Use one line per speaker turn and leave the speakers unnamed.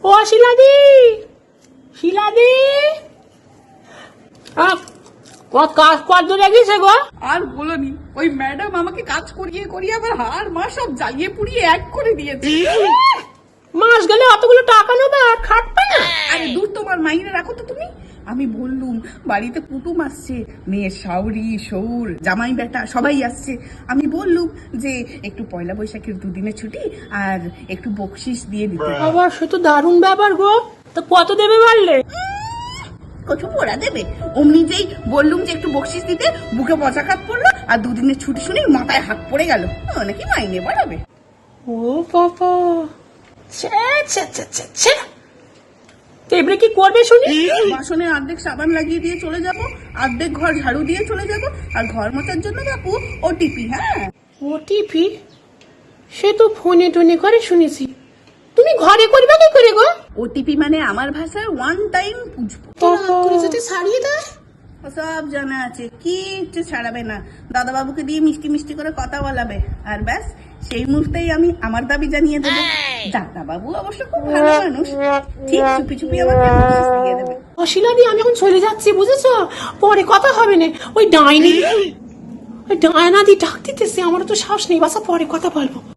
ও শিলাদি, শিলাদি, কত দূরে গেছে গো?
আর বলোনি, ওই ম্যাডাম আমাকে কাজ করিয়ে করিয়ে আমার হাড় মা সব জ্বালিয়ে পুড়িয়ে এক করে দিয়েছে।
মাস গেলে অতগুলো টাকা নেবে আর খাটবে না।
আরে দূর, তোমার মাইনে রাখো তো তুমি। আমি বললুম বাড়িতে কুটুম আসছে, মেয়ের শাওরি সৌর জামাই বেটা সবাই আসছে। আমি বললুম যে একটু পয়লা বৈশাখের দুদিনের ছুটি আর একটু বকশিস দিয়ে দিতে।
বাবা সে তো দারুণ ব্যাপার গো। তো কত দেবে বললে?
কচু পোড়া দেবে। অমনি যেই বললুম যে একটু বকশিস দিতে, বুকে পচাঘাত পড়লো আর দুদিনের ছুটি শুনেই মাথায় হাত পড়ে গেল। নাকি মাইনে বাড়াবে।
ও বাবা, এবারে কি করবে শুনি?
বাসনে অর্ধেক সাবান লাগিয়ে দিয়ে চলে যাব, অর্ধেক ঘর ঝাড়ু দিয়ে চলে যাব, আর ঘর মোছার জন্য বাপু ওটিপি। হ্যাঁ,
ওটিপি? সে তো ফোনে টোনে করে শুনেছি, তুমি ঘরে করবে কি করে গো?
ওটিপি মানে আমার ভাষায় ওয়ান টাইম পুজবো।
যদি ছাড়িয়ে দেয়?
সব জানা আছে, কিচ্ছু ছাড়াবে না। দাদা বাবুকে দিয়ে মিষ্টি মিষ্টি করে কথা বলাবে, আর ব্যাস সেই মুহূর্তেই আমি আমার দাবি জানিয়ে দেবো। দাদা বাবু অবশ্য খুব ভালো মানুষ, ঠিক চুপি চুপি আমাকে বকশিশ দিয়ে দেবে।
অশিলাদি, আমি এখন চলে যাচ্ছি বুঝেছো, পরে কথা হবে না। ওই ডাইনি, ওই ডায়নাদি ডাক দিতেছে, আমার তো সাহস নেই, বাসা পরে কথা বলবো।